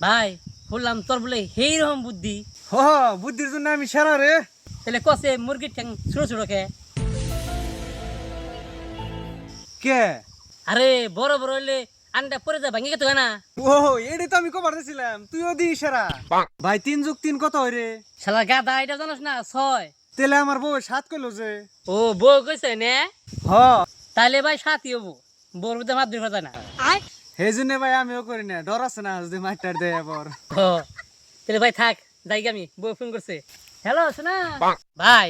ভাই বললাম তোর বলে সেই রকম বুদ্ধি। হ বুদ্ধির জন্য আমি সেরা রে। তাহলে কষে মুরগির ঠ্যাং ছোট ছোট কে? কে? আরে বড় বড় হইলে আন্ডা পরে যা ভাঙে গেতো না। ও এটাই তো আমি কবার দিছিলাম, তুইও দিস সেরা। ভাই 3 যোগ 3 কত হয় রে? শালা গাদা, এটা জানোস না 6। তেলে আমার বউ 7 কইলো যে। ও বউ কইছে নে? হ তাইলে ভাই 7ই হবো, বউর মধ্যে মাত দিতে না। সেই জন্য ভাই আমিও করি না, ডর আছে না যদি মাইটার দেয় আবার। ও তাহলে ভাই থাক, যাই আমি, বউ ফোন করছে। হ্যালো শোনা ভাই,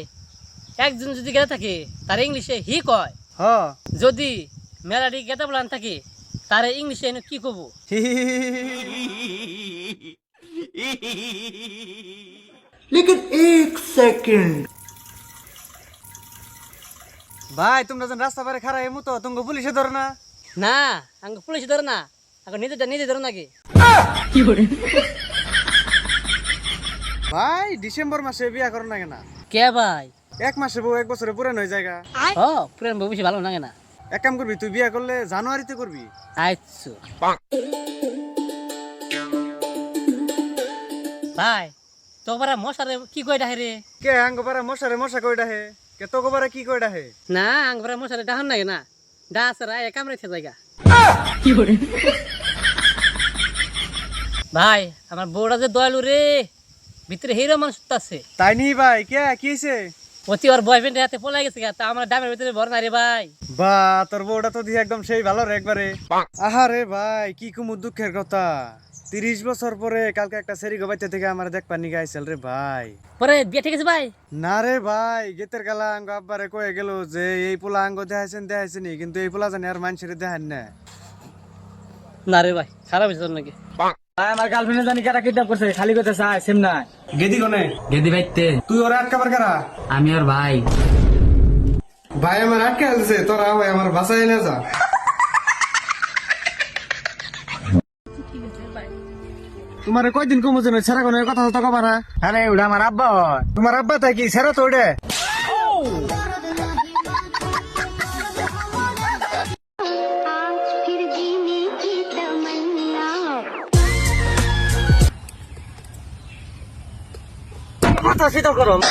একজন যদি গেলে থাকে তার ইংলিশে হি কয়, হ যদি মেলাডি গেতে বলান থাকে তারে ইংলিশে এনে কি কব? लेकिन एक सेकंड ভাই তোমরা যখন রাস্তা পারে খারাপ এমু তো তুমি পুলিশে ধরে না? না আঙ্গ পুলিশ ধরে না, আঙ্গ নিজে ধরে নাকি। ভাই ডিসেম্বর মাসে বিয়া করো না কেনা? কে ভাই? 1 মাসে বউ 1 বছরে পুরান হয়ে যায়। ও পুরান বউ বেশি ভালো লাগে না। এক কাম করবি, তুই বিয়া করলে জানুয়ারিতে করবি। আচ্ছা ভাই, তোমার মশারে কি কই ডাহে রে? কে আঙ্গ পারা মশারে মশা কইডা হে? কে তো গোবারে কি কইডা হে? না আঙ্গ মশারে ডাহন নাকি না, ডাস রায় কামড়াইছে জায়গা। ভাই আমার বউটা যে দয়ালু রে, ভিতরে হিরো মানুষ আছে। তাই নি ভাই, কে কি হইছে? অতি ওর বয়ফ্রেন্ড হাতে পলাই গেছে, তা আমার ডামের ভিতরে ভর না রে ভাই। বা তোর বউটা তো দিয়ে একদম সেই ভালো রে একবারে। আহারে ভাই কি কুমু দুঃখের কথা, 30 বছর পরে কালকে একটা সেরি গোবাইতে থেকে আমার দেখবার নিগে আইছিল রে ভাই। পরে বিয়ে ঠিক আছে ভাই? না রে ভাই, গেতের গালা আঙ্গ আব্বারে কয়ে গেল যে এই পোলা আঙ্গ দেখাইছেন নি, কিন্তু এই পোলা জানি আর মানুষের দেখান না। না রে ভাই, খারাপ হয়েছে তোর নাকি? আমার গার্লফ্রেন্ড জানি কারা কিডন্যাপ করছে, খালি করতে চায় সেম না। গেদি কোনে? গেদি ভাইতে তুই ওরা আটকাবার কারা? আমি আর ভাই। ভাই আমার আটকে আছে, তোরা ভাই আমার বাসায় না যা। তোমার কয়দিন কমু যেন সেরা কোনো কথা তো কবারা? আরে ওটা আমার আব্বা হয়। তোমার আব্বা তাই কি সেরা তো ওটা? आज फिर जीने की तमन्ना কথা শীতল করম।